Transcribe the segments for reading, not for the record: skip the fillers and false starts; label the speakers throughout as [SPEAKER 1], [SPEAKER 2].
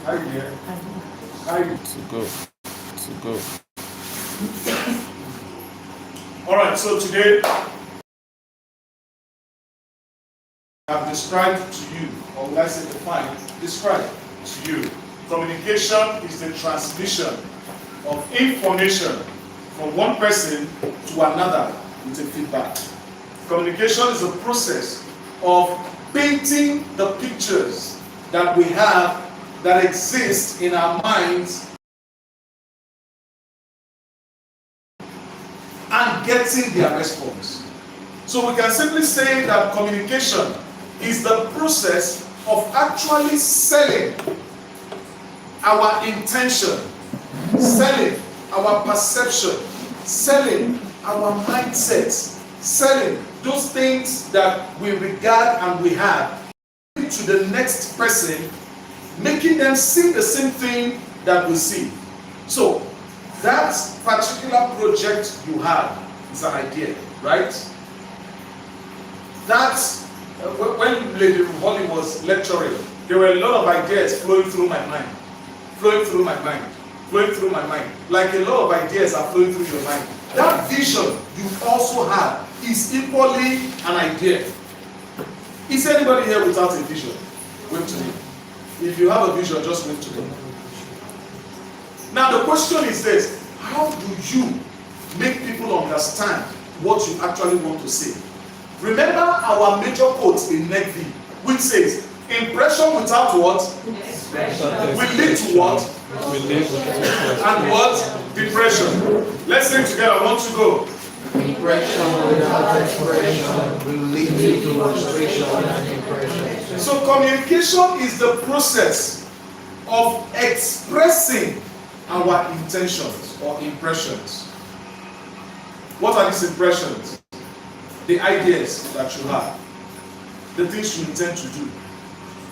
[SPEAKER 1] Hi dear. Hi.
[SPEAKER 2] To go.
[SPEAKER 1] All right, so today I've described to you, or would I say describe to you. Communication is the transmission of information from one person to another with a feedback. Communication is a process of painting the pictures that we have that exist in our minds and getting their response. So we can simply say that communication is the process of actually selling our intention, selling our perception, selling our mindsets, selling those things that we regard and we have to the next person, making them see the same thing that we see. So that particular project you have is an idea, right? That's when Lady Holly was lecturing, there were a lot of ideas flowing through my mind. Like a lot of ideas are flowing through your mind. That vision you also have is equally an idea. Is anybody here without a vision? Wave to me. If you have a vision, just wave to them. Now the question is this: how do you make people understand what you actually want to say? Remember our major quote in NegvTV, which says, impression without what? Expression. Will lead to what? And what? Depression. Let's sing together. I want to go.
[SPEAKER 3] Impression without expression will lead to frustration and depression.
[SPEAKER 1] So communication is the process of expressing our intentions or impressions. What are these impressions? The ideas that you have, the things you intend to do,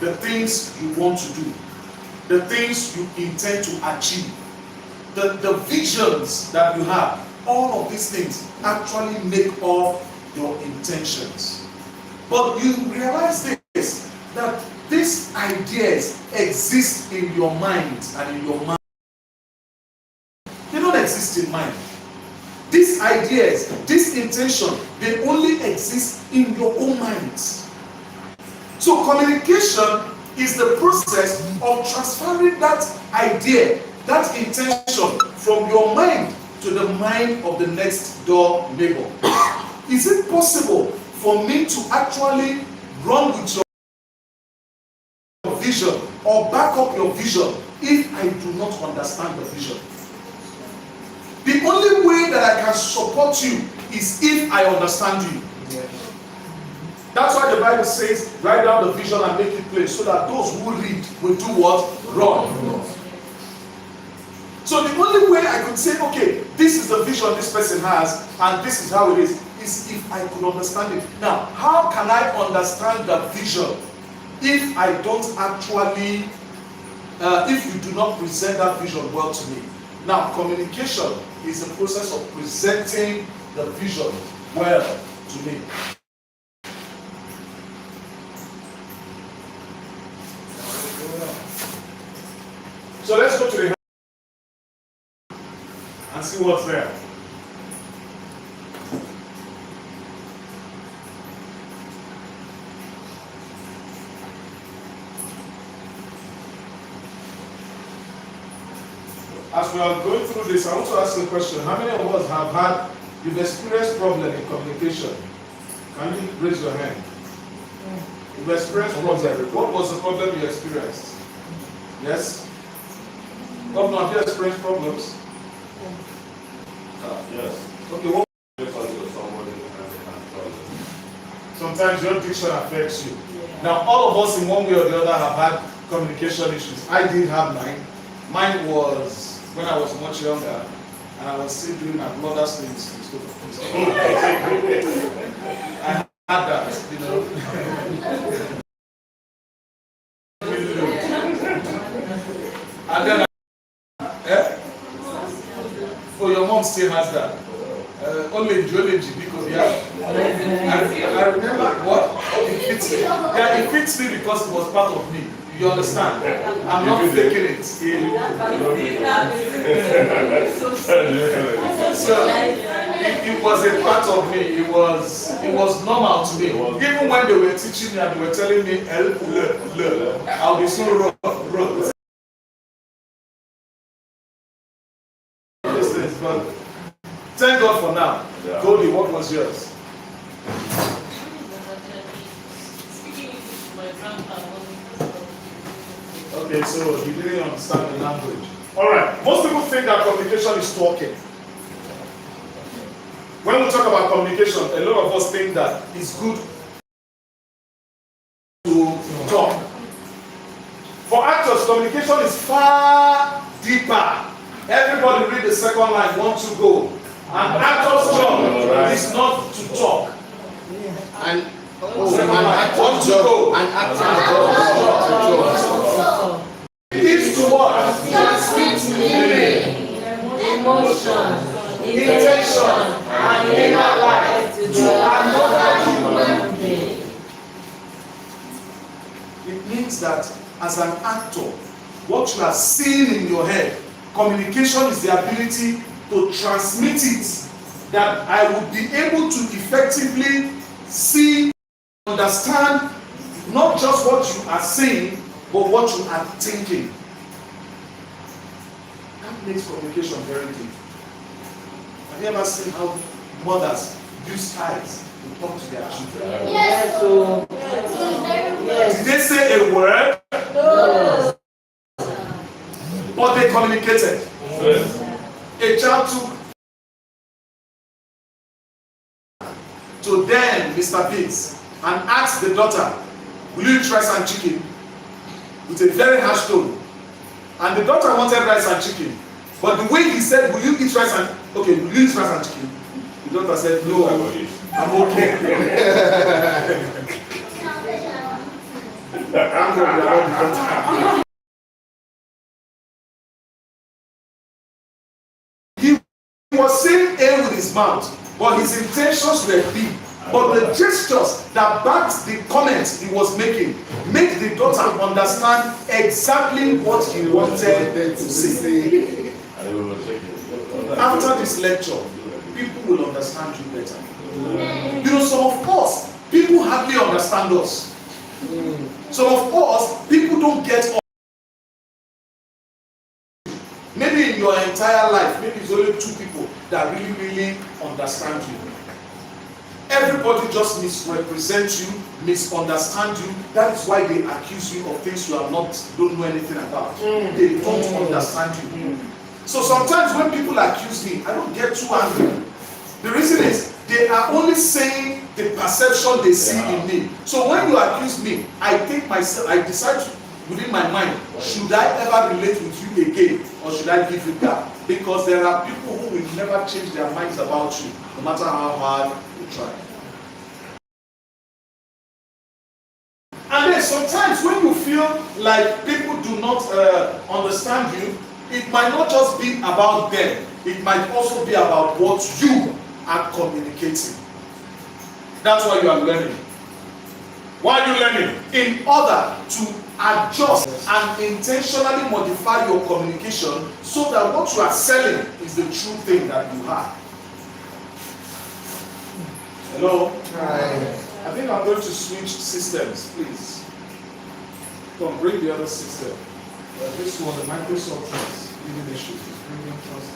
[SPEAKER 1] the things you want to do, the things you intend to achieve, the visions that you have. All of these things actually make up your intentions. But you realize this, that these ideas exist in your mind and in your mind. They don't exist in mind. These ideas, this intention, they only exist in your own minds. So communication is the process of transferring that idea, that intention from your mind to the mind of the next door neighbor. Is it possible for me to actually run with your vision or back up your vision if I do not understand the vision? The only way that I can support you is if I understand you. That's why the Bible says, write down the vision and make it plain, so that those who read will do what? Run. So the only way I could say, okay, this is the vision this person has, and this is how it is if I could understand it. Now, how can I understand the vision if I don't actually, if you do not present that vision well to me? Now, communication is the process of presenting the vision well to me. So let's go to the and see what's there. As we are going through this, I want to ask you a question. How many of us have you've experienced problem in communication? Can you raise your hand? You've experienced problem. What was the problem you experienced? Yes? Governor, have you experienced problems?
[SPEAKER 4] Yes.
[SPEAKER 1] Okay, what? Sometimes your diction affects you. Now, all of us in one way or the other have had communication issues. I did have mine. Mine was when I was much younger and I was still doing my mother's things. I had that, you know. And then oh, your mom still has that. Only because yeah. I remember what it fits me. Yeah, it fits me because it was part of me. You understand? I'm not faking it. So it was a part of me. It was normal to me. Even when they were teaching me and they were telling me I'll be so wrong. But thank God for now. Yeah. Goldie, what was yours? Okay, so you didn't understand the language. Alright, most people think that communication is talking. When we talk about communication, a lot of us think that it's good to talk. For actors, communication is far deeper. Everybody read the second line, want to go. An actor's job is not to talk.
[SPEAKER 3] An
[SPEAKER 1] actor's job.
[SPEAKER 3] An actor's job.
[SPEAKER 1] Is to what?
[SPEAKER 4] Transmit meaning, emotion, intention, and inner life to another human being.
[SPEAKER 1] It means that as an actor, what you are seeing in your head, communication is the ability to transmit it, that I will be able to effectively see, understand not just what you are saying, but what you are thinking. That makes communication very deep. Have you ever seen how mothers use eyes to talk to their children?
[SPEAKER 4] Yes.
[SPEAKER 1] Did they say a word?
[SPEAKER 4] No.
[SPEAKER 1] But they communicated. Yes. A child took to then Mr. Biggs and asked the daughter, will you eat rice and chicken? With a very harsh tone. And the daughter wanted rice and chicken. But the way he said, will you eat rice and will you eat rice and chicken? The daughter said, no, I'm okay. He was saying A with his mouth, but his intentions were B. But the gestures that backed the comments he was making made the daughter understand exactly what he wanted to say. After this lecture, people will understand you better. You know, some of us, people hardly understand us. Some of us, people don't get us. Maybe in your entire life, maybe it's only 2 people that really understand you. Everybody just misrepresents you, misunderstand you. That is why they accuse you of things you don't know anything about. They don't understand you. So sometimes when people accuse me, I don't get too angry. The reason is they are only saying the perception they see in me. So when you accuse me, I decide within my mind, should I ever relate with you again, or should I give you that? Because there are people who will never change their minds about you, no matter how hard you try. And then sometimes when you feel like people do not understand you, it might not just be about them. It might also be about what you are communicating. That's why you are learning. Why are you learning? In order to adjust and intentionally modify your communication so that what you are selling is the true thing that you have. Hello?
[SPEAKER 3] Hi.
[SPEAKER 1] I think I'm going to switch systems, please. Come, bring the other system. This one, the Microsoft is giving issues. It's bringing trust.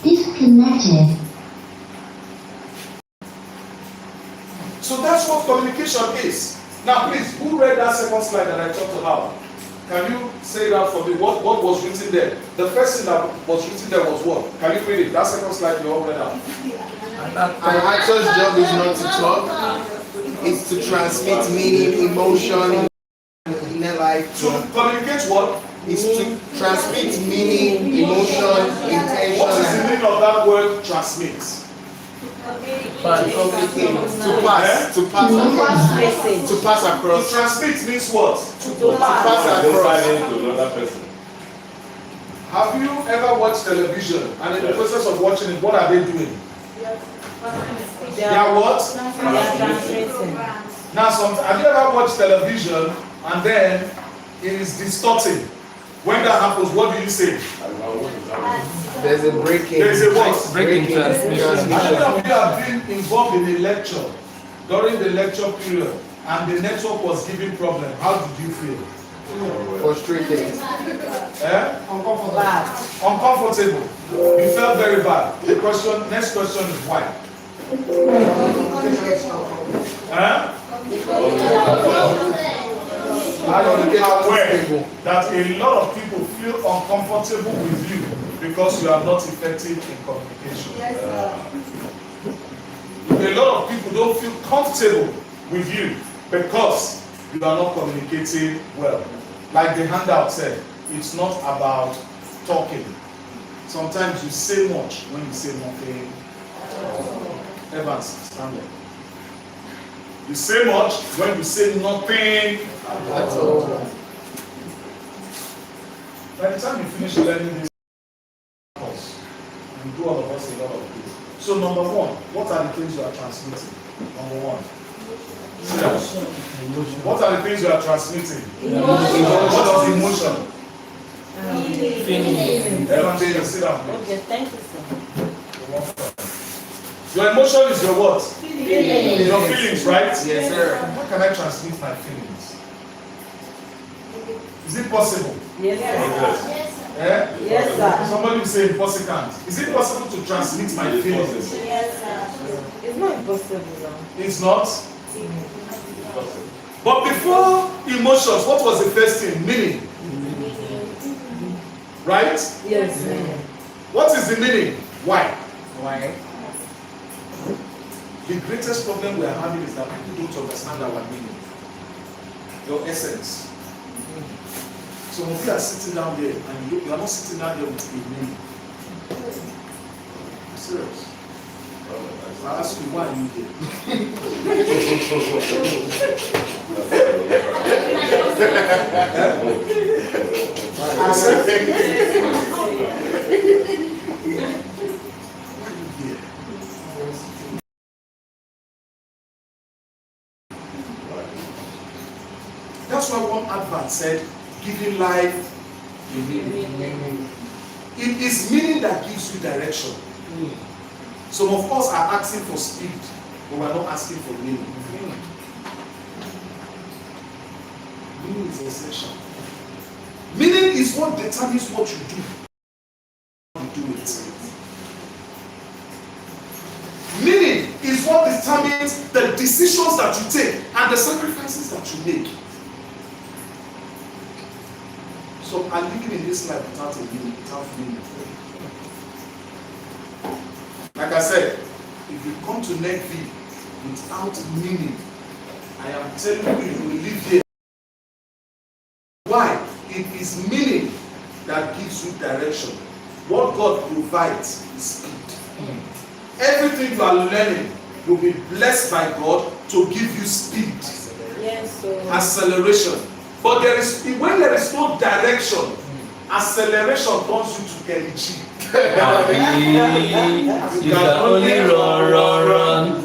[SPEAKER 5] Disconnected.
[SPEAKER 1] So that's what communication is. Now please, who read that second slide that I talked about? Can you say that for me? What was written there? The first thing that was written there was what? Can you read it? That second slide you all read out.
[SPEAKER 3] An actor's job is not to talk, it's to transmit meaning, emotion, inner life.
[SPEAKER 1] To communicate what?
[SPEAKER 3] It's to transmit meaning, emotion, intention.
[SPEAKER 1] What is the meaning of that word transmit?
[SPEAKER 3] To communicate. To pass
[SPEAKER 1] To
[SPEAKER 3] across.
[SPEAKER 1] transmit means what?
[SPEAKER 3] To pass across.
[SPEAKER 2] To another person.
[SPEAKER 1] Have you ever watched television and in the process of watching it, what are they doing? They are what? Now, have you ever watched television and then it is distorting? When that happens, what do you say?
[SPEAKER 3] There's a breaking.
[SPEAKER 1] There is a what?
[SPEAKER 2] Breaking transmission.
[SPEAKER 1] How many of you have been involved in a lecture during the lecture period and the network was giving problem? How did you feel?
[SPEAKER 3] Frustrated.
[SPEAKER 1] Uncomfortable. You felt very bad. The question, next question is why? Are you aware that a lot of people feel uncomfortable with you because you are not effective in communication? A lot of people don't feel comfortable with you because you are not communicating well. Like the handout said, it's not about talking. Sometimes you say much when you say nothing. Evans, stand up. You say much when you say nothing at all. By the time you finish learning this course, you do all of us a lot of things. So number one, what are the things you are transmitting? Number one. What are the things you are transmitting? What is emotion?
[SPEAKER 4] Feeling.
[SPEAKER 1] Sit down.
[SPEAKER 4] Okay, thank you, sir.
[SPEAKER 1] Your emotion is your what?
[SPEAKER 4] Feelings.
[SPEAKER 1] Your feelings, right?
[SPEAKER 3] Yes, sir.
[SPEAKER 1] How can I transmit my feelings? Is it possible?
[SPEAKER 4] Yes, sir.
[SPEAKER 1] Eh?
[SPEAKER 4] Yes, sir.
[SPEAKER 1] Somebody will say impossible. Is it possible to transmit my feelings?
[SPEAKER 4] Yes, sir. It's not impossible, though.
[SPEAKER 1] It's not. But before emotions, what was the first thing? Meaning. Right?
[SPEAKER 4] Yes, sir.
[SPEAKER 1] What is the meaning? Why?
[SPEAKER 3] Why?
[SPEAKER 1] The greatest problem we are having is that people don't understand our meaning. Your essence. Some of you are sitting down there and you are not sitting down there with a meaning. I'm serious. I ask you, why are you here? That's why one advert said, giving life a meaning. It is meaning that gives you direction. Some of us are asking for speed, but we are not asking for meaning. Meaning is essential. Meaning is what determines what you do. You do it. Meaning is what determines the decisions that you take and the sacrifices that you make. So I'm living in this life without a meaning, without meaning. Like I said, if you come to NegvTV without meaning, I am telling you, you will live here. Why? It is meaning that gives you direction. What God provides is speed. Everything you are learning will be blessed by God to give you speed.
[SPEAKER 4] Yes, sir.
[SPEAKER 1] Acceleration. But when there is no direction, acceleration turns you to Kenichi.
[SPEAKER 2] You can only run.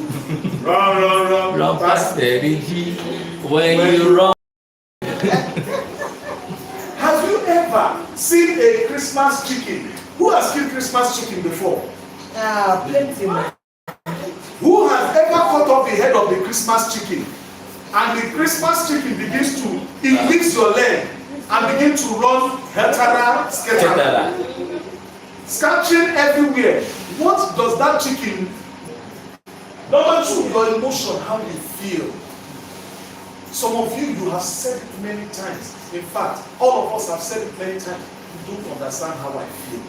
[SPEAKER 2] Run past the G. When you run.
[SPEAKER 1] Have you ever seen a Christmas chicken? Who has killed Christmas chicken before?
[SPEAKER 4] Plenty.
[SPEAKER 1] Who has ever cut off the head of the Christmas chicken? And the Christmas chicken begins to, it leaves your leg and begin to run heltera skeltera, scratching everywhere. What does that chicken? Number two, your emotion, how you feel. Some of you have said it many times. In fact, all of us have said it many times. You don't understand how I feel.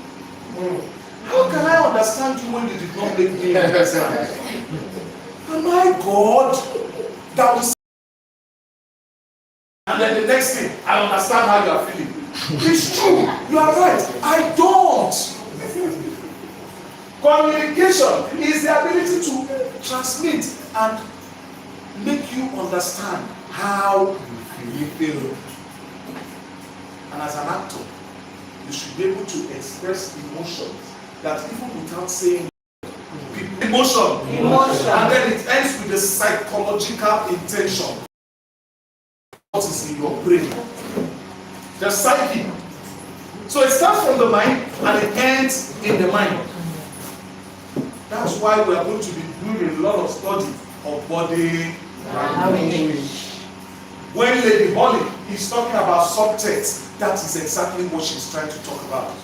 [SPEAKER 1] How can I understand you when you did not make me understand? Am I God that will? And then the next thing, I understand how you are feeling. It's true. You are right. I don't. Communication is the ability to transmit and make you understand how you feel. And as an actor, you should be able to express emotions that even without saying emotion. And then it ends with the psychological intention. What is in your brain? The psyche. So it starts from the mind and it ends in the mind. That's why we are going to be doing a lot of study of body language. When Lady Holly is talking about subtext, that is exactly what she's trying to talk about.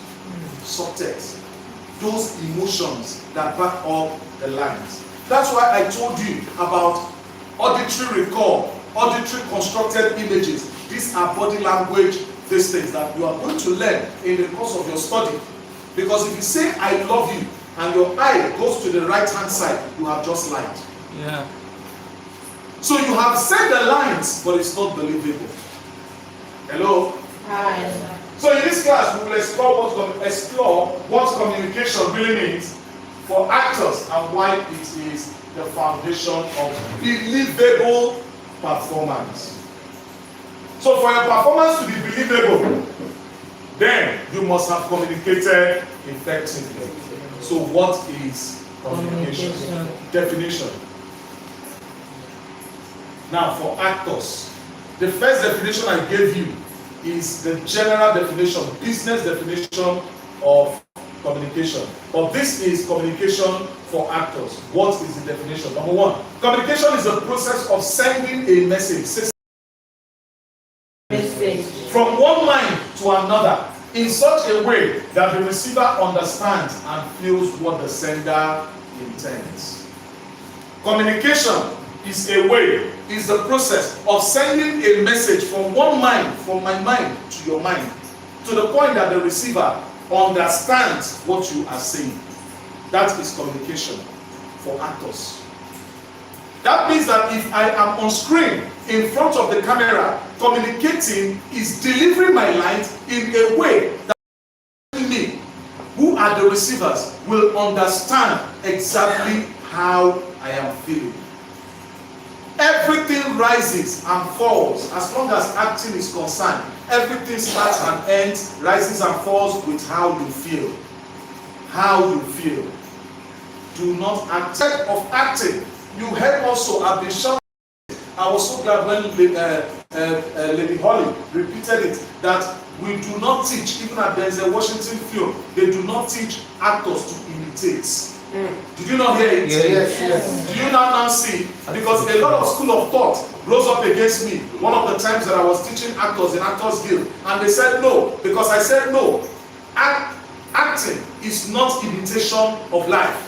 [SPEAKER 1] Subtext. Those emotions that back up the lines. That's why I told you about auditory recall, auditory constructed images. These are body language, these things that you are going to learn in the course of your study. Because if you say I love you and your eye goes to the right hand side, you have just lied.
[SPEAKER 2] Yeah.
[SPEAKER 1] So you have said the lines, but it's not believable. Hello?
[SPEAKER 4] Hi.
[SPEAKER 1] So in this class, we will explore what communication really means for actors and why it is the foundation of believable performance. So for your performance to be believable, then you must have communicated effectively. So what is communication? Definition. Now for actors, the first definition I gave you is the general definition, business definition of communication. But this is communication for actors. What is the definition? Number one, communication is the process of sending a message from one mind to another in such a way that the receiver understands and feels what the sender intends. Communication is a way, is the process of sending a message from one mind, from my mind to your mind, to the point that the receiver understands what you are saying. That is communication for actors. That means that if I am on screen in front of the camera, communicating is delivering my lines in a way that me, who are the receivers, will understand exactly how I am feeling. Everything rises and falls as long as acting is concerned. Everything starts and ends, rises and falls with how you feel. How you feel. Do not act. Instead of acting, you heard also, I've been shouting. I was so glad when Lady Holly repeated it, that we do not teach, even at the Washington film, they do not teach actors to imitate. Did you not hear it?
[SPEAKER 3] Yes.
[SPEAKER 1] Do you now see? Because a lot of school of thought rose up against me one of the times that I was teaching actors in Actors Guild, and they said no, because I said no. Acting is not imitation of life.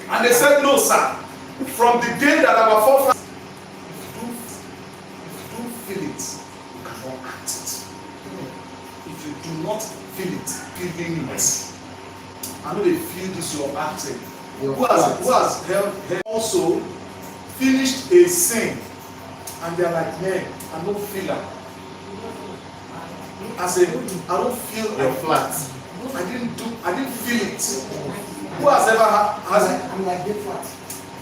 [SPEAKER 1] And they said no, sir. From the day that our forefathers, if you don't feel it, you cannot act it. If you do not feel it, feeling it. I know they feel this you're acting. Who has helped also finished a scene and they're like, man, I don't feel it. I said, I don't feel
[SPEAKER 3] You're flat.
[SPEAKER 1] I didn't feel it. Who has ever has it?
[SPEAKER 4] I'm like this flat.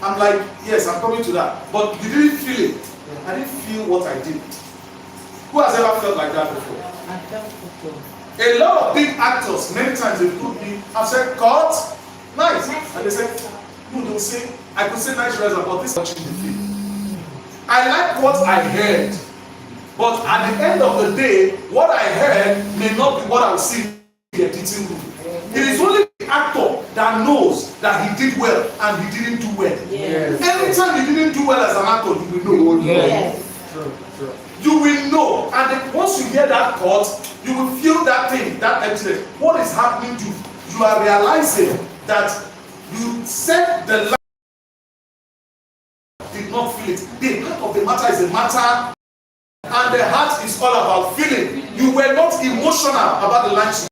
[SPEAKER 1] I'm like, yes, I'm coming to that. But you didn't feel it. I didn't feel what I did. Who has ever felt like that before?
[SPEAKER 4] I felt before.
[SPEAKER 1] A lot of big actors, many times they could be, have said, cut, nice. And they said, no, they'll say, I could say nice words about this watching the film. I like what I heard. But at the end of the day, what I heard may not be what I will see in the editing room. It is only the actor that knows that he did well and he didn't do well.
[SPEAKER 4] Yes.
[SPEAKER 1] Anytime he didn't do well as an actor, you will know.
[SPEAKER 4] Yes.
[SPEAKER 3] True.
[SPEAKER 1] You will know. And then once you hear that cut, you will feel that thing, that emptiness. What is happening to you? You are realizing that you said the line, did not feel it. The heart of the matter is a matter, and the heart is all about feeling. You were not emotional about the lines.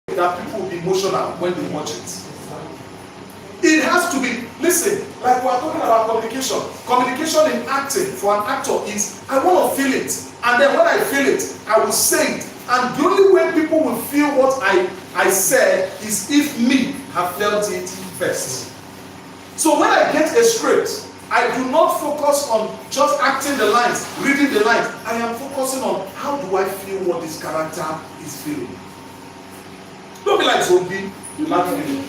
[SPEAKER 1] That people will be emotional when they watch it. It has to be, listen, like we are talking about communication. Communication in acting for an actor is, I want to feel it. And then when I feel it, I will say it. And the only way people will feel what I said is if me, have felt it first. So when I get a script, I do not focus on just acting the lines, reading the lines. I am focusing on how do I feel what this character is feeling. Don't be like zombie, you lack feeling.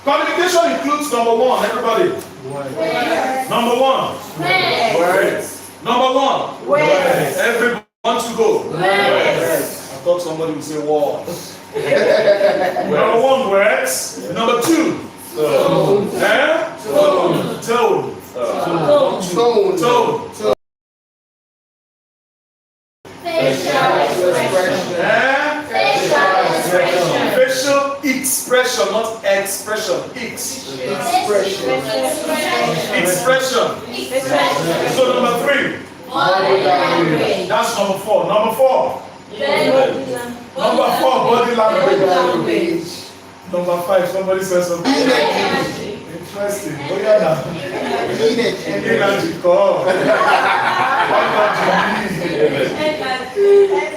[SPEAKER 1] Communication includes number one, everybody.
[SPEAKER 4] Words.
[SPEAKER 1] Number one.
[SPEAKER 3] Words.
[SPEAKER 1] Number one.
[SPEAKER 4] Words.
[SPEAKER 1] Everybody wants to go.
[SPEAKER 4] Words.
[SPEAKER 1] I thought somebody would say words. Number one, words. Number two.
[SPEAKER 3] Tone.
[SPEAKER 1] Tone. Tone.
[SPEAKER 3] Tone.
[SPEAKER 1] Tone.
[SPEAKER 4] Facial expression.
[SPEAKER 1] Facial expression, not expression.
[SPEAKER 3] Expression.
[SPEAKER 1] Expression. So number three.
[SPEAKER 4] Body language.
[SPEAKER 1] That's number four. Number four. Number four, body language. Number five, somebody says something. Interesting. Oh yeah, now. Energy call.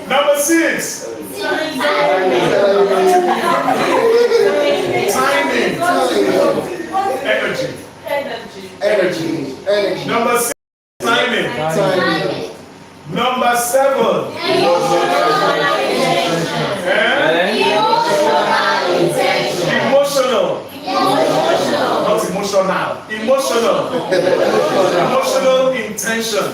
[SPEAKER 1] Number six. Timing. Energy. Number six. Timing. Number seven. Emotional. Not emotional. Emotional. Emotional intention.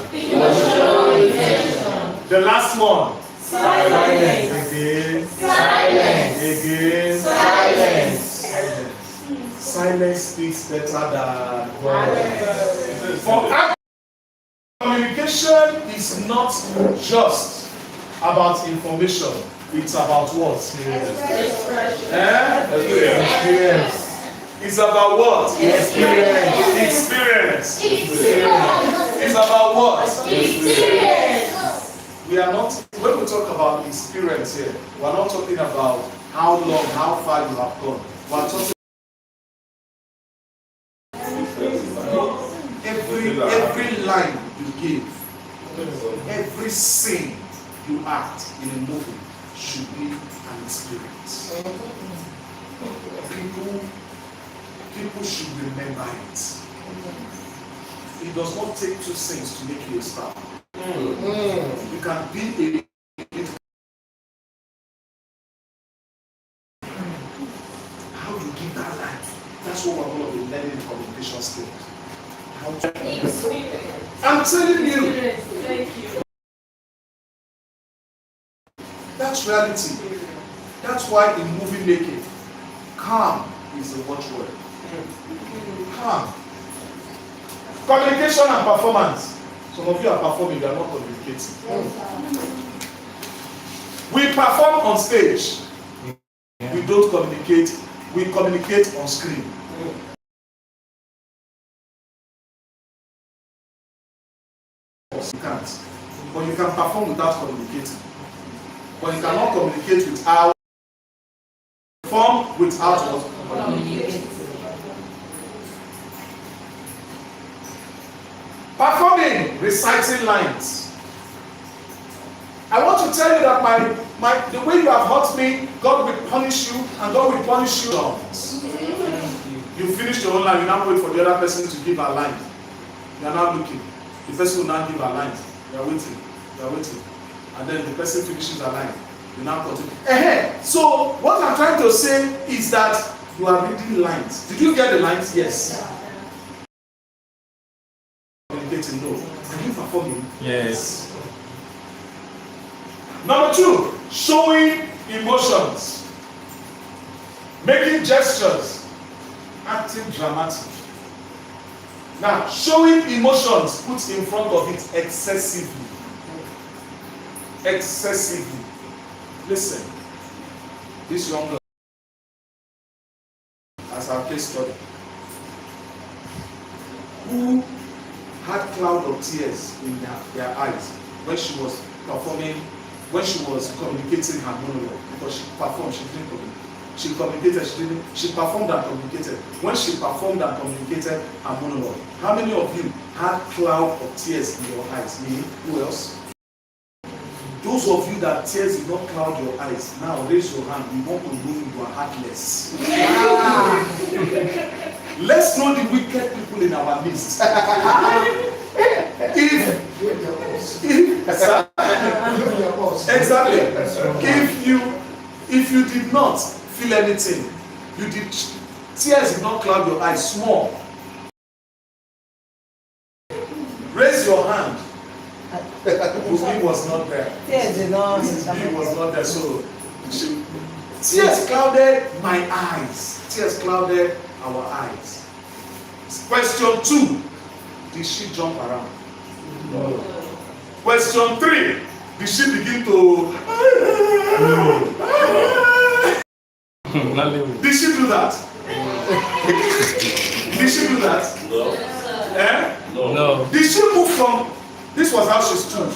[SPEAKER 1] The last one.
[SPEAKER 4] Silence.
[SPEAKER 1] Again.
[SPEAKER 4] Silence.
[SPEAKER 1] Again.
[SPEAKER 4] Silence.
[SPEAKER 1] Silence speaks better than words. For communication is not just about information, it's about what? Experience. It's about what? Experience. It's about what? We are not, when we talk about experience here, we are not talking about how long, how far you have gone. We are talking every line you give, every scene you act in a movie should be an experience. People should remember it. It does not take two scenes to make you a star. You can be how you give that line. That's what we're going to be learning in communication skills. I'm telling you. That's reality. That's why in movie making, calm is the watchword. Calm. Communication and performance. Some of you are performing, you are not communicating. We perform on stage. We don't communicate. We communicate on screen. You can't. But you can perform without communicating. But you cannot communicate without perform without what? Performing, reciting lines. I want to tell you that the way you have hurt me, God will punish you, and God will punish you. You finish your own line, you now wait for the other person to give a line. You are now looking. The person will now give a line. You are waiting. You are waiting. And then the person finishes a line. You now continue. So what I'm trying to say is that you are reading lines. Did you get the lines? Yes. Communicating, no. Are you performing?
[SPEAKER 2] Yes.
[SPEAKER 1] Number two, showing emotions, making gestures, acting dramatic. Now, showing emotions puts in front of it excessively. Excessively. Listen, this young girl, as our case study, who had cloud of tears in their eyes when she was performing, when she was communicating her monologue, because she performed, she didn't communicate. She communicated, she performed and communicated. When she performed and communicated her monologue, how many of you had cloud of tears in your eyes? Me? Who else? Those of you that tears did not cloud your eyes, now raise your hand. We want to know you are heartless. Let's know the wicked people in our midst. Exactly. If you did not feel anything, tears did not cloud your eyes, small. Raise your hand. He was not there. He was not there. So tears clouded my eyes. Tears clouded our eyes. Question 2. Did she jump around? No. Question 3. Did she begin to? Did she do that? Did she do that?
[SPEAKER 2] No.
[SPEAKER 1] Eh?
[SPEAKER 2] No.
[SPEAKER 1] Did she move from? This was how she stood.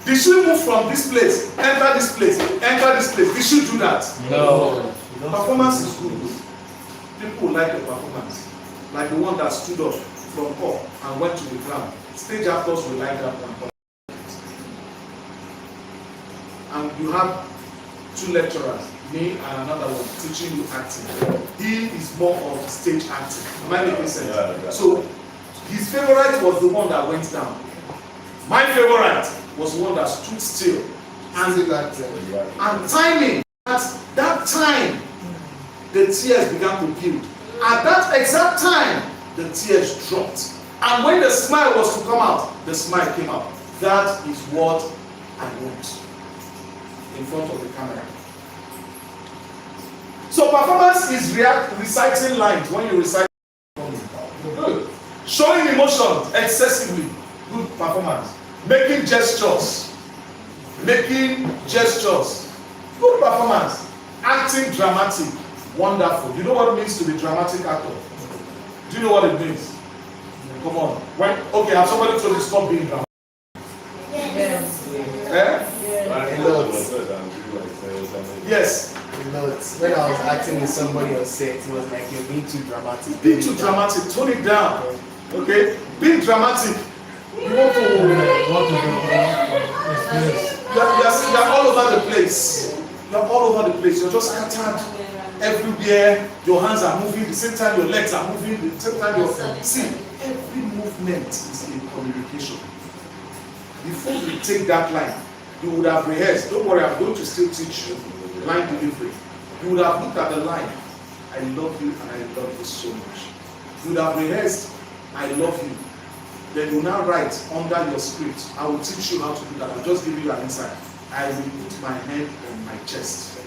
[SPEAKER 1] Did she move from this place, enter this place, enter this place? Did she do that?
[SPEAKER 2] No.
[SPEAKER 1] Performance is good. People like the performance. Like the one that stood up from up and went to the ground. Stage actors will like that one. And you have 2 lecturers, me and another one, teaching you acting. He is more of stage acting. Am I making sense? Yeah. So his favorite was the one that went down. My favorite was the one that stood still. And timing, at that time, the tears began to build. At that exact time, the tears dropped. And when the smile was to come out, the smile came out. That is what I want in front of the camera. So performance is reciting lines. When you recite, good. Showing emotion excessively, good performance. Making gestures, good performance. Acting dramatic, wonderful. You know what it means to be dramatic actor? Do you know what it means? Come on. Okay, have somebody told you stop being dramatic?
[SPEAKER 4] Yes.
[SPEAKER 1] Yes.
[SPEAKER 3] When I was acting with somebody on set, it was like you're being too dramatic.
[SPEAKER 1] Being too dramatic, tone it down. Okay? Being dramatic. You want to you're all over the place. You're all over the place. You're just scattered everywhere. Your hands are moving, the same time your legs are moving, the same time see, every movement is a communication. Before you take that line, you would have rehearsed. Don't worry, I'm going to still teach you line delivery. You would have looked at the line. I love you and I love you so much. You would have rehearsed, I love you. Then you now write under your script. I will teach you how to do that. I'll just give you an insight. I will put my hand on my chest.